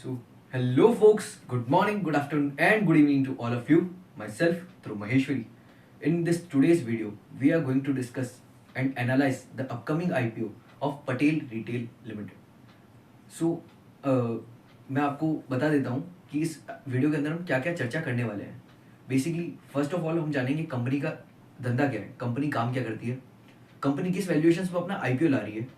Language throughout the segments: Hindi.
So, hello folks, good morning, good afternoon, and good evening to all of you. Myself, through Maheshwari. In this today's video, we are going to discuss and analyze the upcoming IPO of Patel Retail Limited. So, मैं आपको बता देता हूँ कि इस वीडियो के अंदर हम क्या क्या चर्चा करने वाले हैं. बेसिकली फर्स्ट ऑफ ऑल हम जानेंगे कंपनी का धंधा क्या है, कंपनी काम क्या करती है, कंपनी किस वैल्यूएशन पर अपना आईपीओ ला रही है,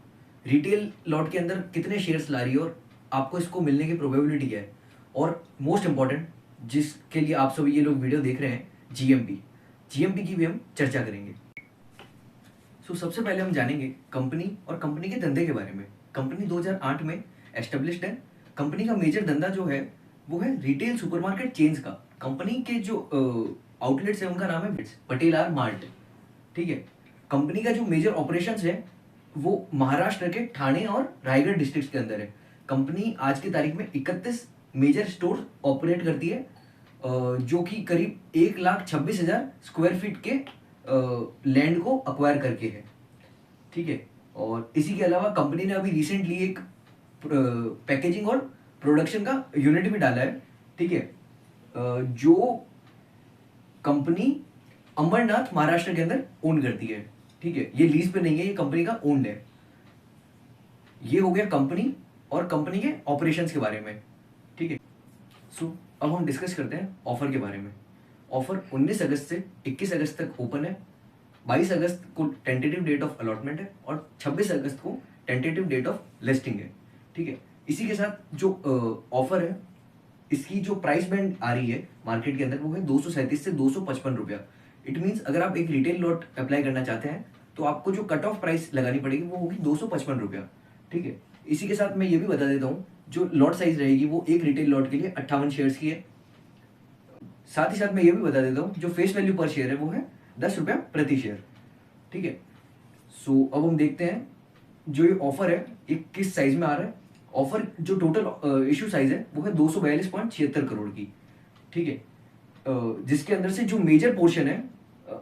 रिटेल लॉट के अंदर कितने शेयर्स ला रही है और आपको इसको मिलने की प्रोबेबिलिटी क्या है, और मोस्ट इंपॉर्टेंट जिसके लिए आप सभी ये लोग वीडियो देख रहे हैं, जीएमपी की भी हम चर्चा करेंगे. सो सबसे पहले हम जानेंगे कंपनी और कंपनी के धंधे के बारे में. कंपनी 2008 में एस्टेब्लिश्ड है. कंपनी का मेजर धंधा जो है वो है रिटेल सुपरमार्केट चेन्स का. कंपनी के जो आउटलेट्स है उनका नाम है पटेल आर मार्ट. ठीक है. कंपनी का जो मेजर ऑपरेशंस है वो महाराष्ट्र के ठाणे और रायगढ़ डिस्ट्रिक्ट के अंदर है. कंपनी आज की तारीख में 31 मेजर स्टोर ऑपरेट करती है, जो कि करीब 1,26,000 स्क्वायर फीट के लैंड को अक्वायर करके है. ठीक है. और इसी के अलावा कंपनी ने अभी रिसेंटली एक पैकेजिंग और प्रोडक्शन का यूनिट भी डाला है. ठीक है. जो कंपनी अंबरनाथ महाराष्ट्र के अंदर ओन करती है. ठीक है. ये लीज पे नहीं है, ये कंपनी का ओन्ड है. ये हो गया कंपनी और कंपनी के ऑपरेशंस के बारे में. ठीक है. सो अब हम डिस्कस करते हैं ऑफर के बारे में. ऑफर 19 अगस्त से 21 अगस्त तक ओपन है. 22 अगस्त को टेंटेटिव डेट ऑफ अलॉटमेंट है और 26 अगस्त को टेंटेटिव डेट ऑफ लिस्टिंग है. ठीक है. इसी के साथ जो ऑफर है, इसकी जो प्राइस बैंड आ रही है मार्केट के अंदर वो है 237 से 255 रुपया. इट मीन्स अगर आप एक रिटेल लॉट अप्लाई करना चाहते हैं तो आपको जो कट ऑफ प्राइस लगानी पड़ेगी वो होगी 255 रुपया. ठीक है. इसी के साथ मैं ये भी बता देता हूँ जो लॉट साइज रहेगी वो एक रिटेल लॉट के लिए 58 शेयर्स की है. साथ ही साथ मैं ये भी बता देता हूँ जो फेस वैल्यू पर शेयर है वो है 10 रुपया प्रति शेयर. ठीक है. सो अब हम देखते हैं जो ये ऑफर है ये किस साइज में आ रहा है. ऑफर जो टोटल इशू साइज है वो है 242.76 करोड़ की. ठीक है. जिसके अंदर से जो मेजर पोर्शन है,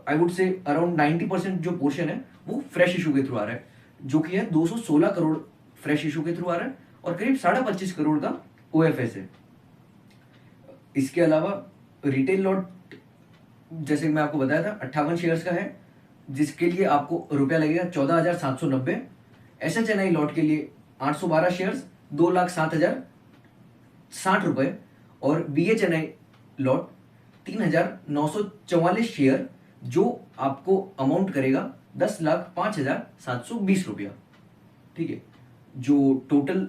आई वुड से अराउंड 90% जो पोर्शन है वो फ्रेश इशू के थ्रू आ रहा है, जो कि है 216 करोड़ फ्रेश इशू के थ्रू आ रहा है और करीब 25.5 करोड़ का ओएफएस है. इसके अलावा रिटेल लॉट जैसे मैं आपको बताया था 58 शेयर्स का है, जिसके लिए आपको रुपया लगेगा 14,790. एसएचएनआई लॉट के लिए 812 शेयर्स 2,07,060 रुपए और बीएचएनआई लॉट 3,944 शेयर, जो आपको अमाउंट करेगा 10,05,720 रुपया. ठीक है. जो टोटल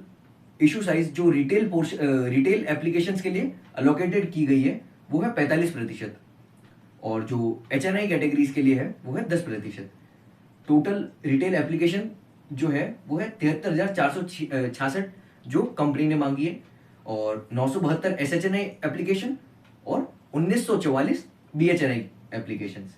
इशू साइज जो रिटेल एप्लीकेशंस के लिए अलोकेटेड की गई है वो है 45% और जो एचएनआई कैटेगरीज के लिए है वो है 10%. टोटल रिटेल एप्लीकेशन जो है वो है 73,466 जो कंपनी ने मांगी है और 972 एसएचएनआई एप्लीकेशन और 1944 बीएचएनआई एप्लीकेशंस.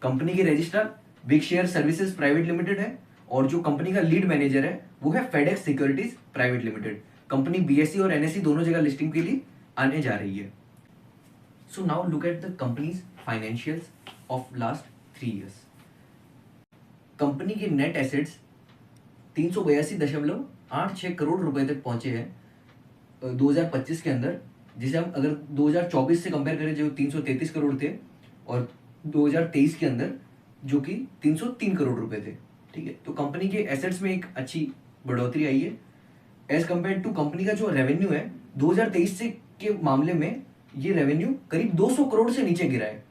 कंपनी के registrar big share services private limited है और जो कंपनी का लीड मैनेजर है वो है FedEx securities private limited. Company BSE और एनएसई दोनों जगह लिस्टिंग के लिए आने जा रही है. So now look at the companies financials of last 3 years. Company के नेट एसेट्स 382.86 करोड़ रुपए तक पहुंचे हैं 2025 के अंदर, जिसे हम अगर 2024 से कंपेयर करें जो 333 करोड़ थे और 2023 के अंदर जो कि 303 करोड़ रुपए थे. ठीक है. तो कंपनी के एसेट्स में एक अच्छी बढ़ोतरी आई है एज कंपेयर टू कंपनी का जो रेवेन्यू है 2023 से के मामले में ये रेवेन्यू करीब 200 करोड़ से नीचे गिरा है.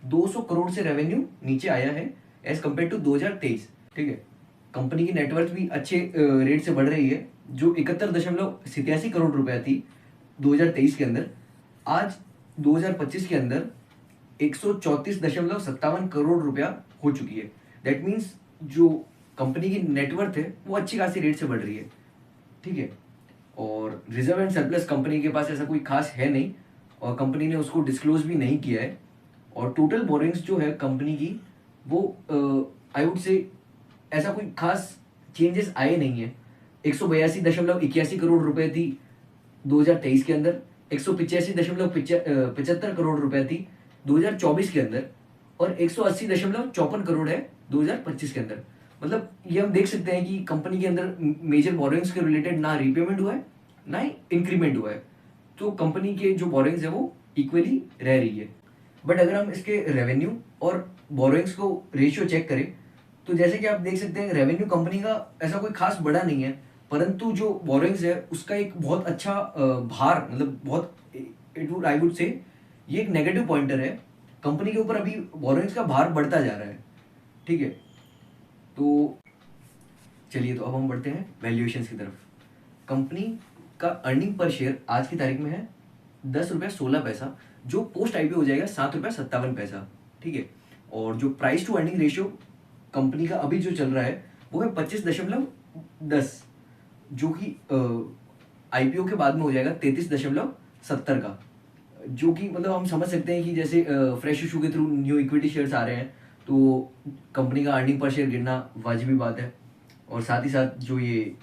200 करोड़ से रेवेन्यू नीचे आया है एज कंपेयर टू 2023. ठीक है. कंपनी की नेटवर्थ भी अच्छे रेट से बढ़ रही है, जो 71.87 करोड़ रुपया थी 2023 के अंदर, आज 2025 के अंदर 134.57 करोड़ रुपया हो चुकी है. दैट मीन्स जो कंपनी की नेटवर्थ है वो अच्छी खासी रेट से बढ़ रही है. ठीक है. और रिजर्व एंड सरप्लस कंपनी के पास ऐसा कोई खास है नहीं और कंपनी ने उसको डिस्क्लोज भी नहीं किया है. और टोटल बोरिंग्स जो है कंपनी की वो आई वुड से ऐसा कोई खास चेंजेस आए नहीं है. 182.81 करोड़ रुपए थी 2023 के अंदर, 185.75 करोड़ रुपए थी 2024 के अंदर और 180.54 करोड़ है 2025 के अंदर. मतलब ये हम देख सकते हैं कि कंपनी के अंदर मेजर बोरोइंग्स के रिलेटेड ना रीपेमेंट हुआ है ना ही इंक्रीमेंट हुआ है। तो कंपनी के जो बोरोइंग्स है वो इक्वली रह रही है। बट अगर हम इसके रेवेन्यू और बोरोइंग्स को रेशियो चेक करें तो जैसे कि आप देख सकते हैं रेवेन्यू कंपनी का ऐसा कोई खास बड़ा नहीं है, परंतु जो बोरोइंग्स है उसका एक बहुत अच्छा भार, मतलब बहुत इट वुड आई वुड से ये एक नेगेटिव पॉइंटर है। कंपनी के ऊपर अभी बोरोइंग्स का भार बढ़ता जा रहा है। ठीक है, तो चलिए तो अब हम बढ़ते हैं वैल्यूएशंस की तरफ। कंपनी का अर्निंग पर शेयर आज की तारीख में है 10 रुपया 16 पैसा, जो पोस्ट आईपीओ हो जाएगा 7 रुपया 57 पैसा। ठीक है, और जो price to earning ratio company का अभी जो चल रहा है वो है 25.10, जो कि आईपीओ के बाद में हो जाएगा 33.70 का। जो कि मतलब हम समझ सकते हैं कि जैसे फ्रेश इशू के थ्रू न्यू इक्विटी शेयर्स आ रहे हैं तो कंपनी का अर्निंग पर शेयर गिरना वाजिबी बात है, और साथ ही साथ जो ये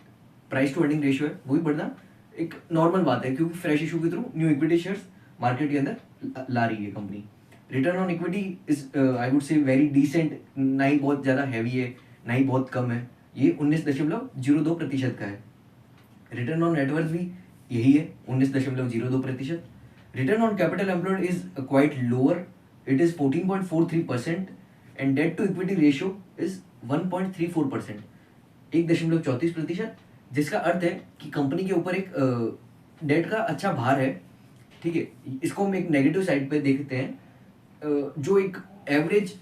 प्राइस टू अर्निंग रेशियो है वो भी बढ़ना एक नॉर्मल बात है, क्योंकि फ्रेश इशू के through new equity shares market के अंदर ला रही है company. Return on equity is I would say very decent, ना ही बहुत ज़्यादा हैवी है ना ही बहुत कम है, ये 19.02% का है। रिटर्न ऑन नेटवर्थ भी यही है 19.02%। Return on capital employed is quite lower, it is 14.43%, and debt to equity ratio is 1.34%, 1.34%, जिसका अर्थ है कि कंपनी के ऊपर एक डेट का अच्छा भार है। ठीक है, इसको हम एक नेगेटिव साइड पे देखते हैं। जो एक average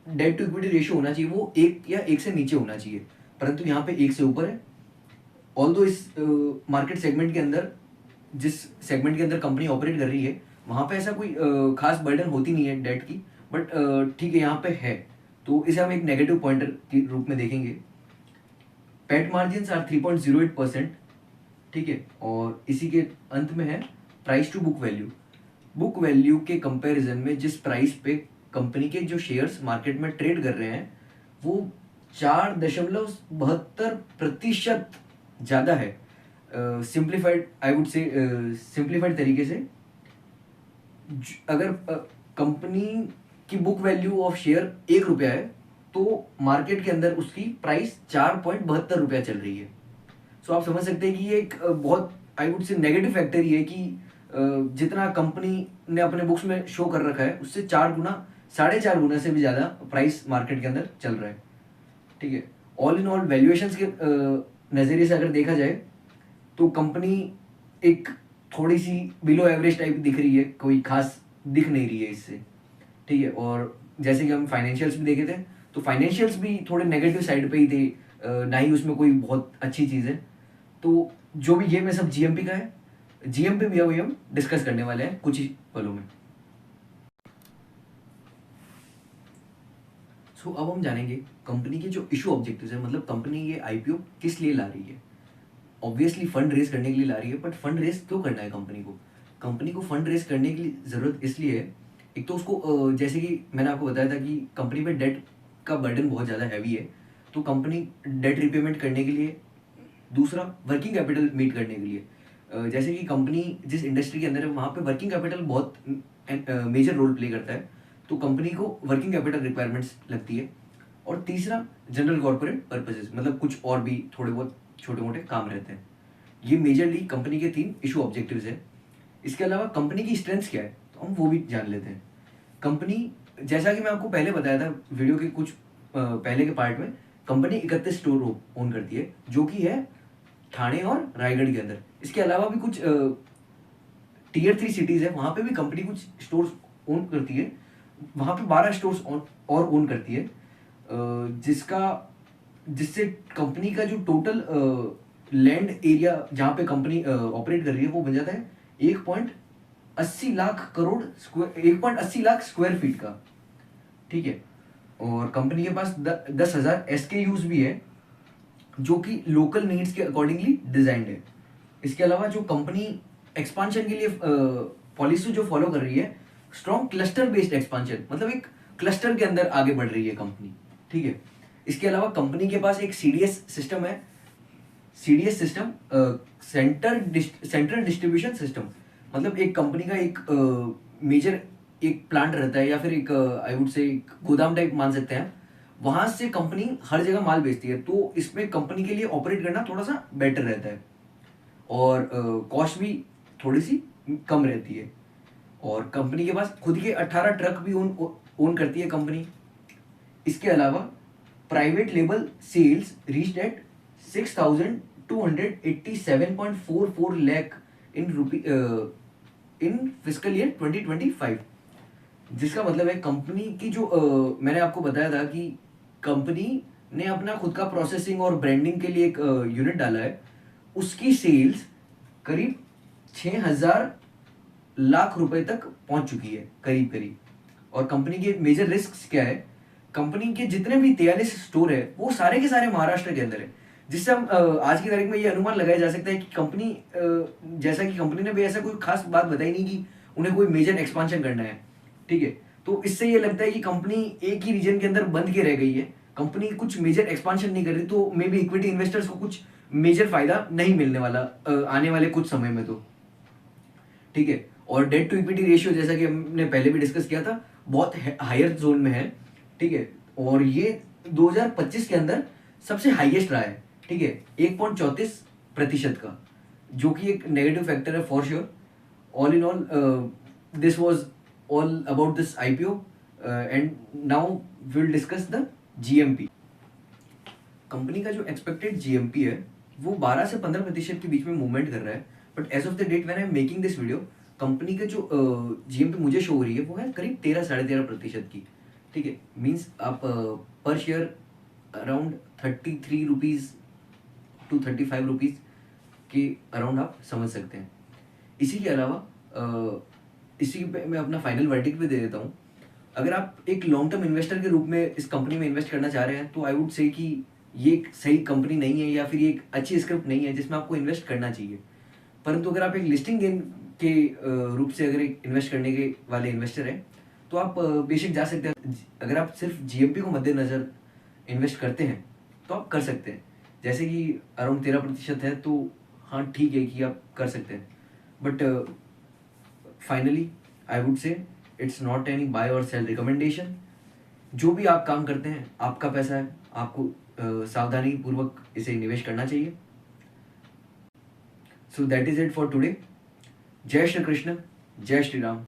debt to equity ratio होना चाहिए वो 1 या 1 से नीचे होना चाहिए, परंतु यहाँ पे 1 से ऊपर है। ऑल्दो इस मार्केट सेगमेंट के अंदर, जिस सेगमेंट के अंदर कंपनी ऑपरेट कर रही है वहाँ पे ऐसा कोई खास बर्डन होती नहीं है डेट की, बट ठीक है यहाँ पे है, तो इसे हम एक नेगेटिव पॉइंटर के रूप में देखेंगे। PAT margin are 3.08%। ठीक है, और इसी के अंत में है price to book value. Book value के कंपैरिजन में जिस प्राइस पे कंपनी के जो शेयर्स मार्केट में ट्रेड कर रहे हैं वो 4.72% ज़्यादा है। सिंप्लीफाइड आई वुड से सिंप्लीफाइड तरीके से अगर कंपनी की बुक वैल्यू ऑफ शेयर 1 रुपया है तो मार्केट के अंदर उसकी प्राइस 4.72 रुपया चल रही है। सो आप समझ सकते हैं कि ये एक बहुत I would say negative factor ही है कि जितना कंपनी ने अपने बुक्स में शो कर रखा है उससे 4 गुना 4.5 गुना से भी ज़्यादा प्राइस मार्केट के अंदर चल रहा है। ठीक है, ऑल इन ऑल वैल्यूएशंस के नज़रिए से अगर देखा जाए तो कंपनी एक थोड़ी सी बिलो एवरेज टाइप दिख रही है, कोई खास दिख नहीं रही है इससे। ठीक है, और जैसे कि हम फाइनेंशियल्स भी देखे थे तो फाइनेंशियल्स भी थोड़े नेगेटिव साइड पे ही थे, ना ही उसमें कोई बहुत अच्छी चीज़ है। तो जो भी ये में सब जीएमपी का है, जीएमपी भी अभी हम डिस्कस करने वाले हैं कुछ ही पलों में। सो अब हम जानेंगे कंपनी के जो इशू ऑब्जेक्टिव्स है, मतलब कंपनी ये आईपीओ किस लिए ला रही है। ऑब्वियसली फंड रेज करने के लिए ला रही है, बट फंड रेज क्यों करना है कंपनी को? कंपनी को फंड रेज करने की ज़रूरत इसलिए है, एक तो उसको जैसे कि मैंने आपको बताया था कि कंपनी पे डेट का बर्डन बहुत ज़्यादा हैवी है, तो कंपनी डेट रिपेमेंट करने के लिए, दूसरा वर्किंग कैपिटल मीट करने के लिए। जैसे कि कंपनी जिस इंडस्ट्री के अंदर है वहाँ पे वर्किंग कैपिटल बहुत मेजर रोल प्ले करता है, तो कंपनी को वर्किंग कैपिटल रिक्वायरमेंट्स लगती है। और तीसरा जनरल कॉर्पोरेट पर्पजेज, मतलब कुछ और भी थोड़े बहुत छोटे मोटे काम रहते हैं। ये मेजरली कंपनी के 3 इशू ऑब्जेक्टिव्स है। इसके अलावा कंपनी की स्ट्रेंथ्स क्या है तो हम वो भी जान लेते हैं। कंपनी, जैसा कि मैं आपको पहले बताया था वीडियो के कुछ पहले के पार्ट में, कंपनी 31 स्टोर ओन करती है, जो कि है ठाणे और रायगढ़ के अंदर। इसके अलावा भी कुछ टीयर 3 सिटीज़ है, वहाँ पे भी कंपनी कुछ स्टोर्स ओन करती है, वहाँ पे 12 स्टोर्स और ओन करती है, जिससे कंपनी का जो टोटल लैंड एरिया जहाँ पे कंपनी ऑपरेट कर रही है वो बन जाता है 1.80 lakh crore square 1.80 lakh square feet का। ठीक है, और कंपनी के पास 10,000 SKUs भी है जो कि लोकल नीड्स के अकॉर्डिंगली डिजाइंड है। इसके अलावा जो कंपनी एक्सपांशन के लिए पॉलिसी जो फॉलो कर रही है, स्ट्रॉन्ग क्लस्टर बेस्ड एक्सपांशन, मतलब एक क्लस्टर के अंदर आगे बढ़ रही है कंपनी। ठीक है, इसके अलावा कंपनी के पास एक सीडीएस सिस्टम है। CDS system central distribution system, मतलब एक कंपनी का एक मेजर एक प्लांट रहता है या फिर एक आई वुड से एक गोदाम टाइप मान सकते हैं, वहां से कंपनी हर जगह माल बेचती है, तो इसमें कंपनी के लिए ऑपरेट करना थोड़ा सा बेटर रहता है। और कॉस्ट भी थोड़ी सी कम रहती है। और कंपनी के पास खुद के 18 ट्रक भी ओन करती है कंपनी। इसके अलावा private label sales reached at 6,287.44 lakh in fiscal year 2025। जिसका मतलब है कंपनी की जो मैंने आपको बताया था कि कंपनी ने अपना खुद का प्रोसेसिंग और ब्रांडिंग के लिए एक यूनिट डाला है, उसकी सेल्स करीब 6,000 लाख रुपए तक पहुंच चुकी है करीब करीब। और कंपनी के मेजर रिस्क क्या है, कंपनी के जितने भी 43 स्टोर है वो सारे के सारे महाराष्ट्र के अंदर है। जिससे हम आज की तारीख में ये अनुमान लगाया जा सकता है कि कंपनी जैसा कि कंपनी ने भी ऐसा कोई खास बात बताई नहीं कि उन्हें कोई मेजर एक्सपांशन करना है। ठीक है, तो इससे ये लगता है कि कंपनी एक ही रीजन के अंदर बंद के रह गई है, कंपनी कुछ मेजर एक्सपांशन नहीं कर रही, तो मे बी इक्विटी इन्वेस्टर्स को कुछ मेजर फायदा नहीं मिलने वाला आने वाले कुछ समय में तो। ठीक है, और डेट टू इक्विटी रेशियो जैसा कि हमने पहले भी डिस्कस किया था बहुत हायर जोन में है। ठीक है, और ये 2025 के अंदर सबसे हाईएस्ट रहा है। ठीक है, 1.34% का, जो कि एक नेगेटिव फैक्टर है for sure. All in all this was all about this IPO and now will discuss the GMP. Company का जो एक्सपेक्टेड जीएमपी है वो 12 से 15% के बीच में मूवमेंट कर रहा है। But as of the date when I am making this video, company का जो जीएमपी मुझे शो हो रही है वो है करीब 13-13.5% की। ठीक है, मीन्स आप पर share around 33 rupees to 35 rupees के अराउंड आप समझ सकते हैं। इसी के अलावा इसी पे मैं अपना फाइनल वर्डिक्ट भी दे देता हूँ। अगर आप एक लॉन्ग टर्म इन्वेस्टर के रूप में इस कंपनी में इन्वेस्ट करना चाह रहे हैं तो आई वुड से कि ये एक सही कंपनी नहीं है या फिर ये एक अच्छी स्क्रिप्ट नहीं है जिसमें आपको इन्वेस्ट करना चाहिए। परंतु अगर आप एक लिस्टिंग गेन के रूप से अगर एक इन्वेस्ट करने के वाले इन्वेस्टर हैं तो आप बेशक जा सकते हैं। अगर आप सिर्फ जीएमपी को मद्देनजर इन्वेस्ट करते हैं तो आप कर सकते हैं, जैसे कि अराउंड 13% है तो हाँ ठीक है कि आप कर सकते हैं। But finally I would say it's not any buy और सेल रिकमेंडेशन। जो भी आप काम करते हैं आपका पैसा है, आपको सावधानी पूर्वक इसे निवेश करना चाहिए। So that is it for today. जय श्री कृष्ण, जय श्री राम।